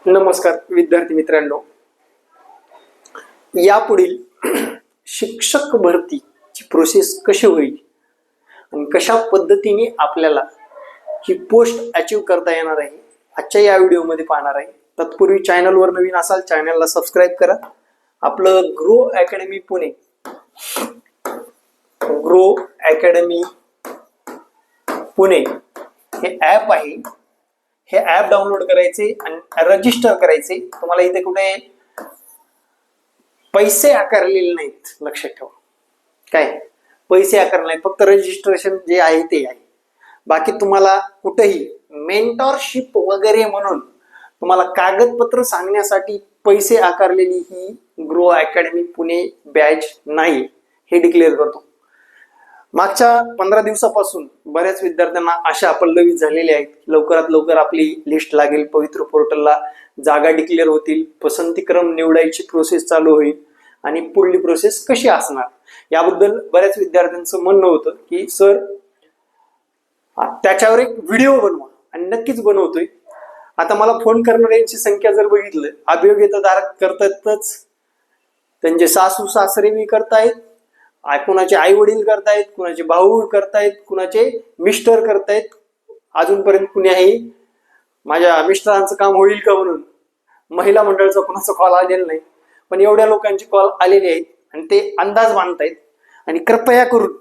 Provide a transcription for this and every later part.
नमस्कार विद्यार्थी मित्रांनो, यापुढील शिक्षक भरतीची प्रोसेस कशी होईल आणि कशा पद्धतीने आपल्याला ही पोस्ट अचीव करता येणार आहे आजच्या या व्हिडिओमध्ये पाहणार आहे। तत्पूर्वी चॅनलवर नवीन असाल चॅनलला सबस्क्राईब करा। आपलं ग्रो अकॅडमी पुणे हे ॲप आहे। हे ॲप डाउनलोड करायचे आणि रजिस्टर करायचे। तुम्हाला इथे कुठे पैसे आकारलेले नाहीत, लक्षात ठेवा। काय पैसे आकारले नाहीत, फक्त रजिस्ट्रेशन जे आहे ते आहे। बाकी तुम्हाला कुठेही मेंटॉरशिप वगैरे म्हणून तुम्हाला कागदपत्र सांगण्यासाठी पैसे आकारलेली ही ग्रो अकॅडमी पुणे बॅच नाही, हे डिक्लेअर करतो। मागच्या 15 दिवसापासून बऱ्याच विद्यार्थ्यांना आशा पल्लवित झालेल्या आहेत। लवकरात लवकर आपली लिस्ट लागेल, पवित्र पोर्टलला जागा डिक्लेअर होतील, पसंतीक्रम निवडायची प्रोसेस चालू होईल आणि पुढली प्रोसेस कशी असणार याबद्दल बऱ्याच विद्यार्थ्यांचं म्हणणं होतं की सर त्याच्यावर एक व्हिडिओ बनवा, आणि नक्कीच बनवतोय। आता मला फोन करणाऱ्यांची संख्या जर बघितलं, अभियोग्यताधारक करतातच, त्यांचे सासू सासरे मी करतायत, कुणाचे आई वडील करतायत, कुणाचे भाऊ करतायत, कुणाचे मिस्टर करतायत। अजूनपर्यंत कुणीही माझ्या मिस्टरांचं काम होईल का म्हणून महिला मंडळाचा कुणाचा कॉल आलेला नाही, पण एवढ्या लोकांचे कॉल आलेले आहेत आणि ते अंदाज बांधतायत। आणि कृपया करून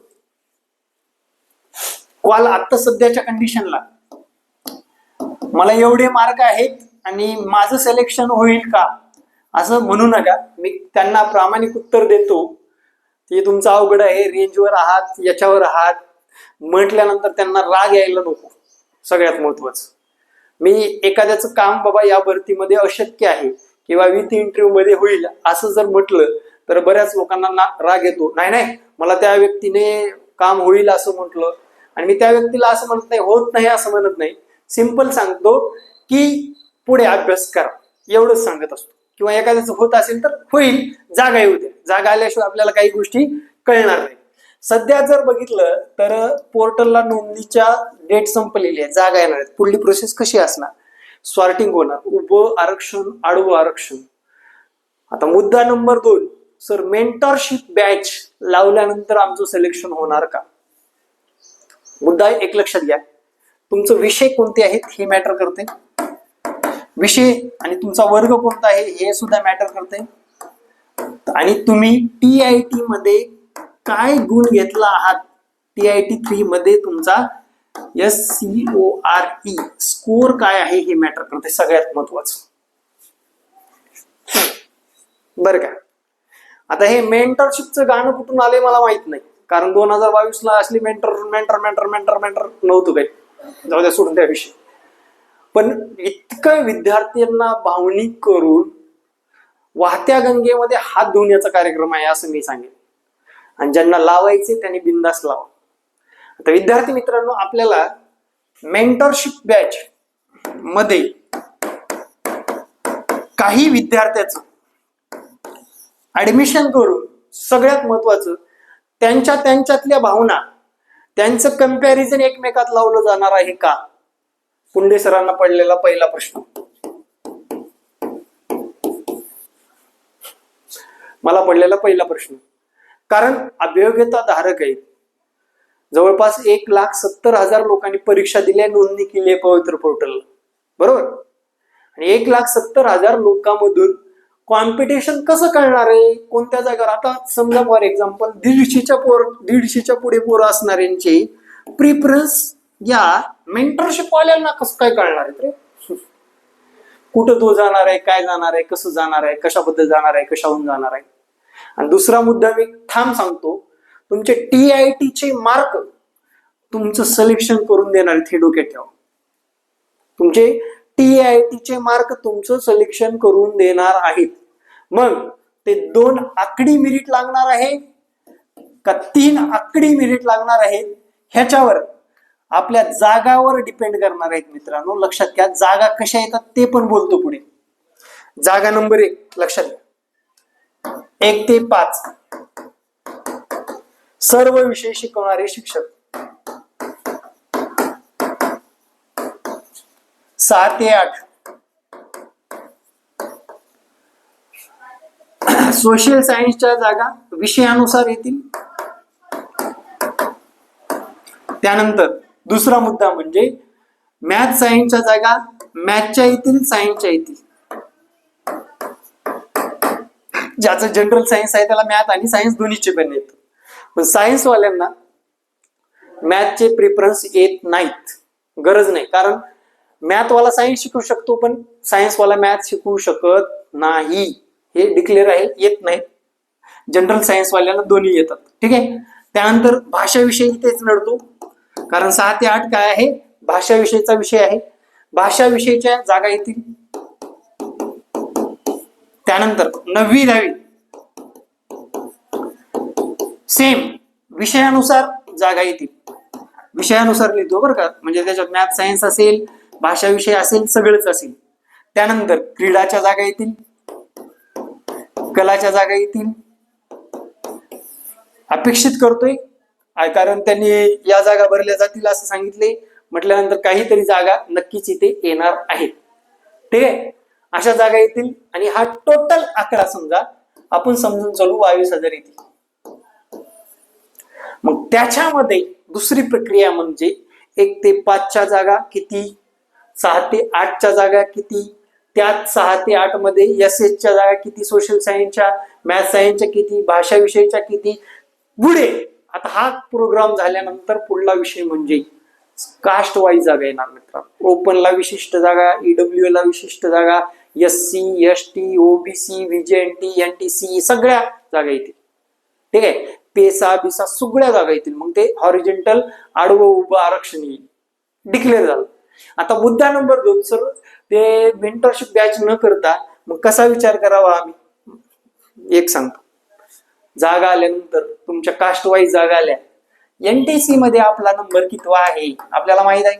कॉल आता सध्याच्या कंडिशनला मला एवढे मार्क आहेत आणि माझं सिलेक्शन होईल का असं म्हणू नका। मी त्यांना प्रामाणिक उत्तर देतो, ते तुमचं अवघड आहे, रेंजवर आहात, याच्यावर आहात म्हटल्यानंतर त्यांना राग यायला नको। सगळ्यात महत्वाचं, मी एखाद्याचं काम बाबा या भरतीमध्ये अशक्य आहे किंवा विथ इंटरव्ह्यू मध्ये होईल असं जर म्हटलं तर बऱ्याच लोकांना राग येतो। नाही, मला त्या व्यक्तीने काम होईल असं म्हटलं आणि मी त्या व्यक्तीला असं म्हणत नाही, होत नाही असं म्हणत नाही, सिंपल सांगतो की पुढे अभ्यास करा, एवढंच सांगत असतो। किंवा एखाद्याचं होत असेल तर होईल, जागा येऊ द्या, जागा आल्याशिवाय आपल्याला काही गोष्टी कळणार नाही। सध्या जर बघितलं तर पोर्टलला नोंदणीच्या डेट संपलेली आहे, जागा येणार आहेत। पुढली प्रोसेस कशी असणार, सॉर्टिंग होणार, उभं आरक्षण, आडवं आरक्षण। आता मुद्दा नंबर 2, सर मेंटॉरशिप बॅच लावल्यानंतर आमचं सिलेक्शन होणार का? मुद्दा एक लक्षात घ्या, तुमचं विषय कोणते आहेत हे मॅटर करते, विषय आणि तुमचा वर्ग कोणता आहे हे सुद्धा मॅटर करते, आणि तुम्ही TIT मध्ये काय गुण घेतला आहात, TIT 3 मध्ये तुमचा SCORE स्कोर काय आहे हे मॅटर करते, सगळ्यात महत्वाचं बरं का। आता हे मेंटरशिपचं गाणं कुठून आले मला माहित नाही, कारण 2022 ला असली मेंटर नव्हतं काही, जाऊ द्या, सोडून त्या विषयी। पण इतकं विद्यार्थ्यांना भावनिक करून वाहत्या गंगेमध्ये हात धुण्याचा कार्यक्रम आहे असं मी सांगेन, आणि ज्यांना लावायचे त्यांनी बिंदास लावा। आता विद्यार्थी मित्रांनो, आपल्याला मेंटरशिप बॅच मध्ये काही विद्यार्थ्याचं ऍडमिशन करून सगळ्यात महत्वाचं त्यांच्यातल्या भावना, त्यांचं कंपॅरिझन एकमेकात लावलं जाणार आहे का? पुंडे सरांना पडलेला पहिला प्रश्न, मला पडलेला पहिला प्रश्न, कारण अभियोग्यता धारक आहेत, जवळपास 1,70,000 लोकांनी परीक्षा दिल्या, नोंदणी केली आहे पवित्र पोर्टलला, बरोबर? आणि 1,70,000 लोकांमधून कॉम्पिटिशन कसं करणार आहे, कोणत्या जागेवर? आता समजा फॉर एक्झाम्पल 150च्या पुढे पोरं असणाऱ्यांचे प्रिफरन्स या मेंटरशिप वाल्यांना कसं काय कळणार आहे? कुठं तो जाणार आहे, काय जाणार आहे, कसं जाणार आहे, कशाबद्दल जाणार आहे, कशाहून जाणार आहे? आणि दुसरा मुद्दा मी सांगतो, तुमचे TIT चे मार्क तुमचं सिलेक्शन करून देणार आहेत, हे डोक्यात ठेवा। तुमचे TIT चे मार्क तुमचं सिलेक्शन करून देणार आहेत। मग ते 2 आकडी मेरिट लागणार आहे का 3 आकडी मेरिट लागणार आहेत, ह्याच्यावर आपल्या जागावर डिपेंड करणार आहेत मित्रांनो, लक्षात घ्या। जागा कशा येतात ते पण बोलतो पुढे। जागा नंबर 1 लक्षात घ्या, 1 ते 5 सर्व विषय शिकवणारे शिक्षक, 6 ते 8 सोशल सायन्सच्या जागा विषयानुसार येतील. त्यानंतर दुसरा मुद्दा म्हणजे मॅथ सायन्सच्या जागा मॅथच्या येतील, सायन्सच्या येतील. ज्याचं जनरल सायन्स आहे त्याला मॅथ आणि सायन्स दोन्हीचे पण येत. पण सायन्स वाल्यांना मॅथचे प्रिफरन्स येत नाहीत, गरज नाही. कारण मॅथ वाला सायन्स शिकू शकतो पण सायन्स वाला मॅथ शिकू शकत नाही, हे डिक्लेअर आहे, येत नाही. जनरल सायन्स वाल्यांना दोन्ही येतात. ठीक आहे. त्यानंतर भाषा विषयी तेच नडतो, कारण 6 ते 8 काय आहे, भाषा विषयीचा विषय आहे. भाषा विषयीच्या जागा येतील. त्यानंतर 9वी 10वी सेम विषयानुसार जागा येतील. विषयानुसार लिहितो बरं का, म्हणजे त्याच्यात मॅथ सायन्स असेल, भाषा विषय असेल, सगळंच असेल. त्यानंतर क्रीडाच्या जागा येतील, कलाच्या जागा येतील. अपेक्षित करतोय कारण त्यांनी या जागा भरल्या जातील असं सांगितले, म्हटल्यानंतर काहीतरी जागा नक्कीच इथे येणार आहेत. ठीक आहे. अशा जागा येतील आणि हा टोटल आकडा समजा आपण समजून चालू 22,000 येतील. मग त्याच्यामध्ये दुसरी प्रक्रिया म्हणजे 1 ते 5च्या जागा किती, 6 ते 8च्या जागा किती, त्यात 6 ते 8 मध्ये एसएसच्या जागा किती, सोशल सायन्सच्या, मॅथ सायन्सच्या किती, भाषा विषयीच्या किती. पुढे आता हा प्रोग्राम झाल्यानंतर पुढला विषय म्हणजे कास्ट वाईज जागा येणार मित्रांनो. ओपनला विशिष्ट जागा, ईडब्ल्यू ला विशिष्ट जागा, SC, ST, OBC, VJNT, NTC सगळ्या जागा येतील. ठीक आहे. पेसा बिसा सगळ्या जागा येतील. मग ते हॉरिझॉन्टल आडवं उभं आरक्षण येईल. डिक्लेअर झालं. आता मुद्दा नंबर 2 सर, ते मेंटरशिप बॅच न करता मग कसा विचार करावा आम्ही, एक सांगतो. जागा आल्यानंतर तुमच्या कास्ट वाईज जागा आल्या, एनटीसी मध्ये आपला नंबर कितवा आहे आपल्याला माहित आहे.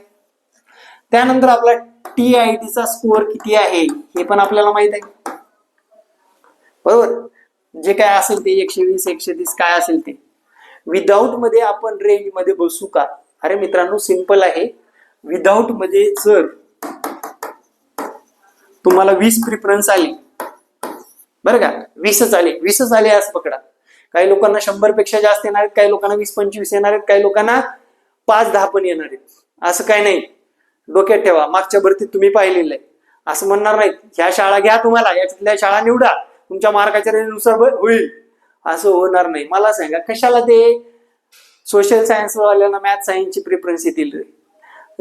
त्यानंतर आपला टीआयटीचा स्कोअर किती आहे हे पण आपल्याला माहित आहे. बरोबर. जे काय असेल ते 120 130 काय असेल ते. विदाऊट मध्ये आपण रेंज मध्ये बसू का? अरे मित्रांनो सिंपल आहे. विदाऊट मध्ये जर तुम्हाला 20 प्रिफरन्स आली बरं का, 20च आले असं पकडा. काही लोकांना 100 पेक्षा जास्त येणार आहेत, काही लोकांना 20-25 येणार आहेत, काही लोकांना 5-10 पण येणार आहेत. असं काय नाही, डोक्यात ठेवा. मागच्या भरतीत तुम्ही पाहिलेलं आहे. असं म्हणणार नाहीत ह्या शाळा घ्या, तुम्हाला याच्यातल्या शाळा निवडा, तुमच्या मार्काच्या रेंजनुसार होईल, असं होणार नाही. मला सांगा कशाला ते सोशल सायन्स वाल्यांना मॅथ सायन्सची प्रिफरन्स येतील?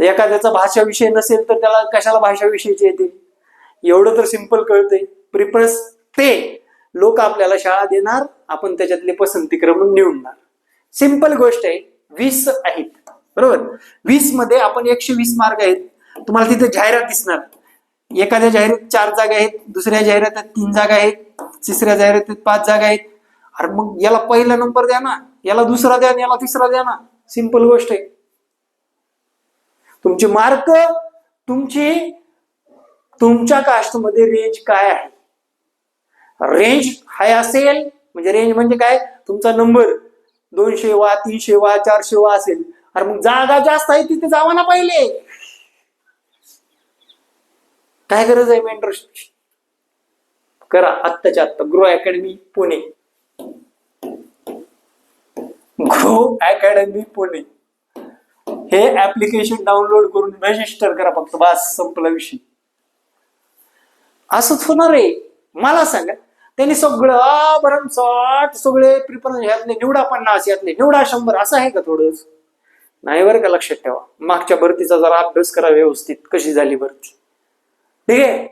एखाद्याचा भाषा विषय नसेल तर त्याला कशाला भाषा विषयीचे येतील? एवढं तर सिंपल कळतंय. प्रिफरन्स ते लोक आपल्याला शाळा देणार, आपण त्याच्यातले पसंती क्रम निवडणार. सिंपल गोष्ट आहे. 20 आहेत बरोबर. 20 मध्ये आपण 120 मार्क आहेत. तुम्हाला तिथे जाहिरात दिसणार. एखाद्या जाहिरातीत 4 जागा आहेत, दुसऱ्या जाहिरातीत 3 जागा आहेत, तिसऱ्या जाहिरातीत 5 जागा आहेत. अरे मग याला पहिला नंबर द्या ना, याला दुसरा द्या, याला तिसरा द्या ना. सिंपल गोष्ट आहे. तुमचे मार्क तुमच्या कास्टमध्ये रेंज काय आहे? रेंज हाय असेल म्हणजे रेंज म्हणजे काय, तुमचा नंबर 200 वा 300 वा 400 वा असेल. अरे मग जागा जास्त आहे तिथे जावा ना पहिले. काय गरज आहे मेंटरशिपची? करा आत्ताच्या आत्ता. Grow academy Pune, grow academy Pune हे ऍप्लिकेशन डाउनलोड करून रजिस्टर करा फक्त, बस संपला विषय. असंच होणार आहे. मला सांगा त्यांनी सगळं भरमसाठ सगळे प्रिफरन्स यातले निवडा 50, यातले निवडा 100 असं आहे का? थोडंच नाही बरं का. लक्षात ठेवा. मागच्या भरतीचा जरा अभ्यास करा व्यवस्थित, कशी झाली भरती. ठीक आहे.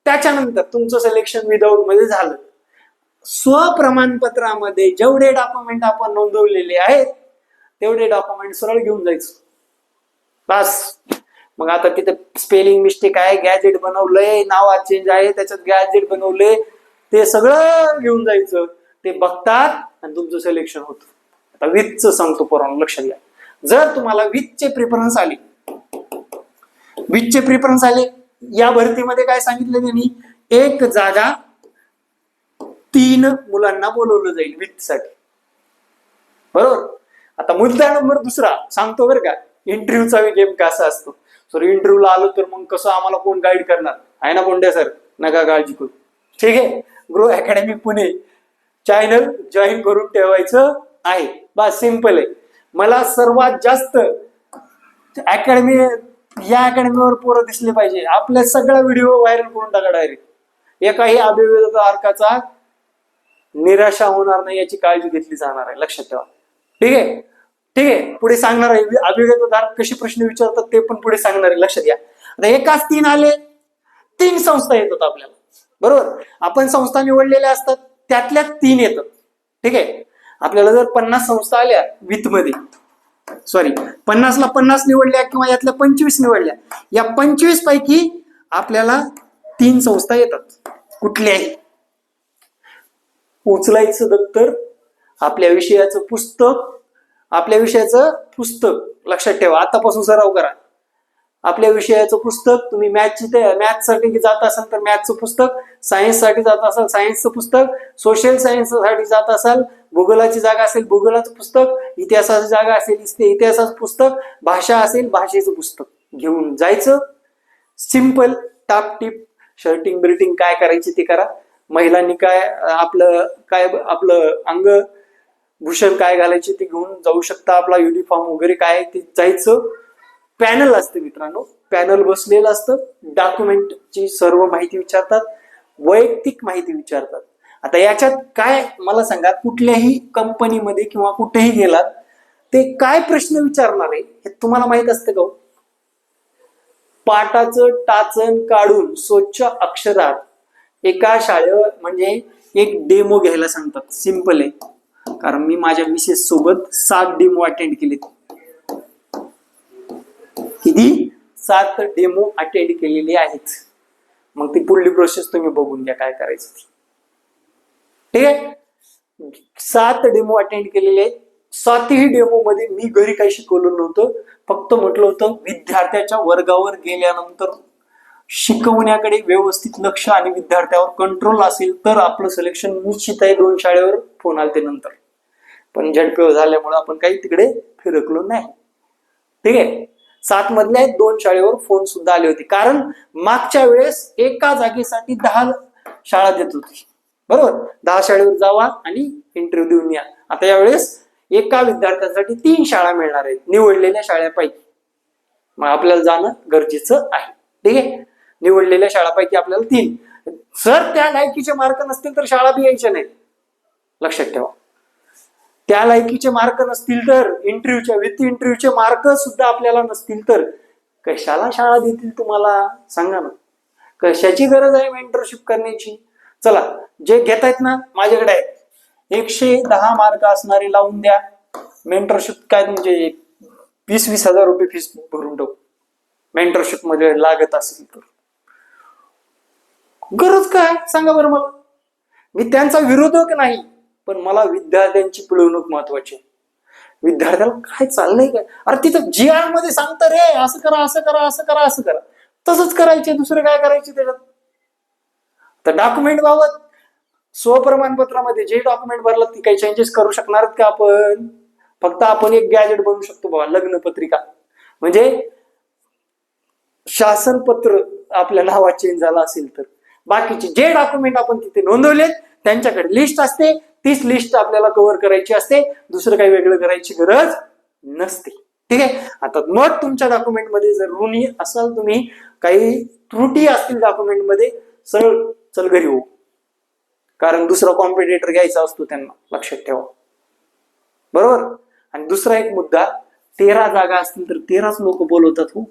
त्याच्यानंतर तुमचं सिलेक्शन विदाऊट मध्ये झालं. स्वप्रमाणपत्रामध्ये जेवढे डॉक्युमेंट आपण नोंदवलेले आहेत तेवढे डॉक्युमेंट सरळ घेऊन जायचं बस. मग आता तिथे स्पेलिंग मिस्टेक आहे, गॅजेट बनवलंय, नाव चेंज आहे, त्याच्यात गॅजेट बनवलंय, ते सगळं घेऊन जायचं. ते बघतात आणि तुमचं सिलेक्शन होतं. आता विथचं सांगतो पोरांनो, लक्षात घ्या. जर तुम्हाला विथचे प्रिफरन्स आले, या भरतीमध्ये काय सांगितलं त्यांनी, 1 जागा 3 मुलांना बोलवलं जाईल विथ साठी. बरोबर. आता मुद्दा नंबर 2 सांगतो बरं का. इंटरव्ह्यूचा गेम कसा असतो. सर इंटरव्ह्यूला आलो तर मग कसं आम्हाला कोण गाईड करणार आहे ना? कोंड्या सर नका काळजी करू. ठीक आहे. Grow academy Pune channel join करून ठेवायचं आहे. बस सिंपल आहे. मला सर्वात जास्त अकॅडमी, या अकॅडमीवर पोरं दिसले पाहिजे. आपल्या सगळा व्हिडिओ व्हायरल करून टाका डायरेक्ट. एकाही अभिवेदक अर्काचा निराशा होणार नाही याची काळजी घेतली जाणार आहे, लक्षात ठेवा. ठीक आहे, ठीक आहे. पुढे सांगणार आहे अभिवेदक कसे प्रश्न विचारतात ते पण पुढे सांगणार आहे, लक्षात घ्या. आता एकाच 3 आले, 3 संस्था येतात आपल्याला, बरोबर. आपण संस्था निवडलेल्या असतात, त्यातल्या 3 येतात. ठीक आहे. आपल्याला जर 50 संस्था आल्या विथ मध्ये, सॉरी 50ला 50 निवडल्या किंवा यातल्या 25 निवडल्या, या 25 पैकी आपल्याला 3 संस्था येतात. कुठल्याही उचलायचं दप्तर, आपल्या विषयाचं पुस्तक लक्षात ठेवा. आतापासून सराव करा. आपल्या विषयाचं पुस्तक, तुम्ही मॅथ्ससाठी जात असाल तर मॅथ्सचं पुस्तक, सायन्ससाठी जात असाल सायन्सचं पुस्तक, सोशल सायन्ससाठी जात असाल, भूगोलाची जागा असेल भूगोलाचं पुस्तक, इतिहासाची जागा असेल इतिहासाचं पुस्तक, भाषा असेल भाषेचं पुस्तक घेऊन जायचं. सिंपल, टापटीप, शर्टिंग बिर्टिंग काय करायची ते करा. महिलांनी आपलं अंगभूषण काय घालायचे ते घेऊन जाऊ शकता. आपला युनिफॉर्म वगैरे काय ते जायचं. पॅनल असतं मित्रांनो, पॅनल बसलेलं असतं. डॉक्युमेंटची सर्व माहिती विचारतात, वैयक्तिक माहिती विचारतात. आता याच्यात काय मला सांगा, कुठल्याही कंपनीमध्ये किंवा कुठेही गेलात ते काय प्रश्न विचारणार आहे हे तुम्हाला माहित असतं का? पाटाचं टाचण काढून स्वच्छ अक्षरात एका शाळेवर म्हणजे एक डेमो घ्यायला सांगतात. सिंपल आहे, कारण मी माझ्या मिसेस सोबत 7 डेमो अटेंड केलेत. किती? 7 डेमो अटेंड केलेले आहेत. मग ती पुढली प्रोसेस तुम्ही बघून घ्या काय करायचं ती. ठीक आहे. 7 डेमो अटेंड केलेले आहेत. 7ही डेमो मध्ये मी घरी काही शिकवलं नव्हतं. फक्त म्हटलं होतं विद्यार्थ्याच्या वर्गावर गेल्यानंतर शिकवण्याकडे व्यवस्थित लक्ष आणि विद्यार्थ्यावर कंट्रोल असेल तर आपलं सिलेक्शन निश्चित आहे. 2 शाळेवर फोन आले नंतर, पण झडपे झाल्यामुळे आपण काही तिकडे फिरकलो नाही. ठीक आहे. 7 मधल्या 2 शाळेवर फोन सुद्धा आले होते, कारण मागच्या वेळेस एका जागेसाठी 10 शाळा देत होती, बरोबर. 10 शाळेवर जावा आणि इंटरव्ह्यू देऊन या. आता यावेळेस एका विद्यार्थ्यासाठी 3 शाळा मिळणार आहेत निवडलेल्या शाळेपैकी. मग आपल्याला जाणं गरजेचं आहे. ठीक आहे. निवडलेल्या शाळापैकी आपल्याला 3. जर त्या लायकीचे मार्क नसतील तर शाळा बी यायच्या नाही, लक्षात ठेवा. त्या लायकीचे मार्क नसतील तर विथ इंटरव्ह्यूचे मार्क सुद्धा आपल्याला नसतील तर कशाला शाळा देतील तुम्हाला, सांगा ना. कशाची गरज आहे मेंटरशिप करण्याची? चला, जे घेत आहेत ना, माझ्याकडे आहे 110 मार्क असणारे लावून द्या. मेंटरशिप काय तुमचे 20-20 हजार रुपये फीस भरून टाकू मेंटरशिप मध्ये लागत असेल तर. गरज काय सांगा बरं मला. मी त्यांचा विरोधक नाही, पण मला विद्यार्थ्यांची पिळवणूक महत्वाची. विद्यार्थ्याला काय चाललंय काय, अरे तिथं GR मध्ये सांगतं रे असं करा असं करा असं करा असं करा, तसंच करायचे, दुसरं काय करायचे त्याच्यात. तर डॉक्युमेंट बाबत स्वप्रमाणपत्रामध्ये जे डॉक्युमेंट भरलं ती काही चेंजेस करू शकणार का आपण? फक्त आपण एक गॅजेट बनवू शकतो बाबा, लग्न पत्रिका म्हणजे शासनपत्र आपल्या नावात चेंज झाला असेल तर. बाकीचे जे डॉक्युमेंट आपण तिथे नोंदवलेत त्यांच्याकडे लिस्ट असते, तीच लिस्ट आपल्याला कव्हर करायची असते, दुसरं काही वेगळं करायची गरज नसते. ठीक आहे. आता मग तुमच्या डॉक्युमेंटमध्ये जर ऋणी असाल तुम्ही, काही त्रुटी असतील डॉक्युमेंटमध्ये, सरळ चल घरी हो, कारण दुसरा कॉम्पिटिटर घ्यायचा असतो त्यांना, लक्षात ठेवा, बरोबर. आणि दुसरा एक मुद्दा, 13 जागा असतील तर 13च लोक बोलवतात हो.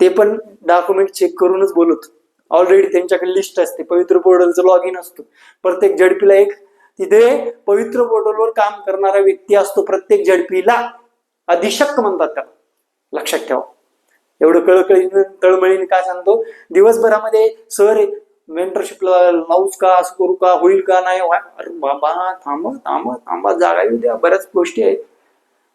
ते पण डॉक्युमेंट चेक करूनच बोलवतो. ऑलरेडी त्यांच्याकडे लिस्ट असते, पवित्र पोर्टलचं लॉग इन असतो. प्रत्येक झडपीला एक तिथे पवित्र पोर्टलवर काम करणारा व्यक्ती असतो. प्रत्येक झडपीला अधिक्षक म्हणतात त्याला, लक्षात ठेवा. एवढं कळकळीने तळमळीने काय सांगतो, दिवसभरामध्ये सर मेंटरशिपला लावूच का, असं करू का, होईल का नाही. अरे बाबा थांबा थांबा थांबा, जागा येऊ द्या, बऱ्याच गोष्टी आहेत.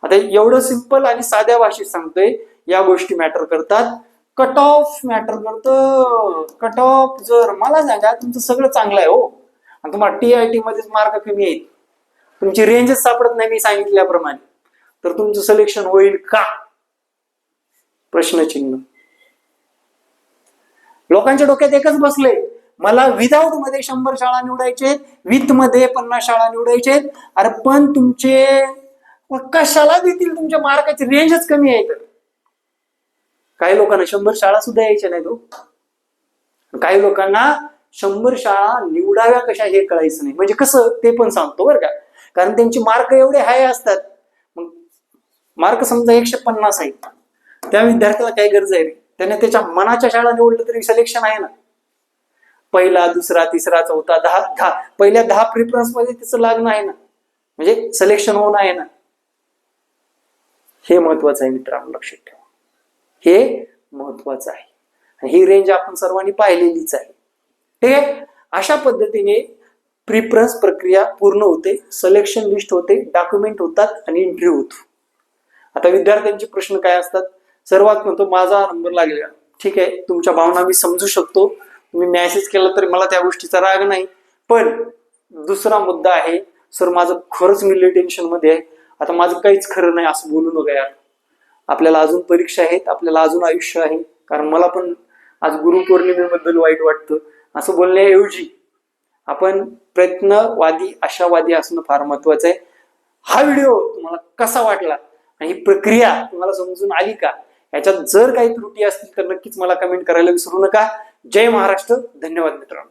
आता एवढं सिंपल आणि साध्या भाषेत सांगतोय, या गोष्टी मॅटर करतात. कट ऑफ मॅटर करतं. कट ऑफ जर मला सांगा तुमचं सगळं चांगलं आहे हो, आणि तुम्हाला TIT मध्येच मार्क कमी आहेत, तुमची रेंजच सापडत नाही मी सांगितल्याप्रमाणे, तर तुमचं सिलेक्शन होईल का? प्रश्नचिन्ह. लोकांच्या डोक्यात एकच बसले, मला विदाऊट मध्ये 100 शाळा निवडायचे, विथ मध्ये 50 शाळा निवडायचे. अरे पण तुमचे कशाला देतील, तुमच्या मार्काची रेंजच कमी आहे. तर काही लोकांना 100 शाळा सुद्धा यायच्या नाही. काही लोकांना 100 शाळा निवडाव्या कशा हे कळायचं नाही. म्हणजे कसं ते पण सांगतो बरं का, कारण त्यांचे मार्क एवढे हाय असतात. मग मार्क समजा 150 आहेत, त्या विद्यार्थ्याला काय गरज आहे रे, त्याने त्याच्या मनाच्या शाळा निवडलं तरी सिलेक्शन आहे ना. पहिला, दुसरा, तिसरा, चौथा, 10 पहिल्या 10 प्रिफरन्स मध्ये त्याचं लागणं आहे ना, म्हणजे सिलेक्शन होणं आहे ना. हे महत्वाचं आहे मित्रांनो, लक्षात ठेवा. हे महत्वाचं आहे. ही रेंज आपण सर्वांनी पाहिलेलीच आहे. ठीक आहे. अशा पद्धतीने प्रिफरन्स प्रक्रिया पूर्ण होते, सिलेक्शन लिस्ट होते, डॉक्युमेंट होतात आणि इंटरव्ह्यू होतो. आता विद्यार्थ्यांचे प्रश्न काय असतात? सर्वात म्हणतो माझा नंबर लागलेला. ठीक आहे, तुमच्या भावना मी समजू शकतो. तुम्ही मेसेज केला तरी मला त्या गोष्टीचा राग नाही. पण दुसरा मुद्दा आहे, सर माझं खरंच मी टेन्शन मध्ये आहे, आता माझं काहीच खरं नाही असं बोलू नका यार. आपल्याला अजून परीक्षा आहेत, आपल्याला अजून आयुष्य आहे. कारण मला पण आज गुरुपौर्णिमेबद्दल वाईट वाटतं. असं बोलण्याऐवजी आपण प्रयत्नवादी, आशावादी असणं फार महत्वाचं आहे. हा व्हिडिओ तुम्हाला कसा वाटला आणि ही प्रक्रिया तुम्हाला समजून आली का? याच्यात जर काही त्रुटी असतील तर नक्कीच मला कमेंट करायला विसरू नका. जय महाराष्ट्र. धन्यवाद मित्रांनो.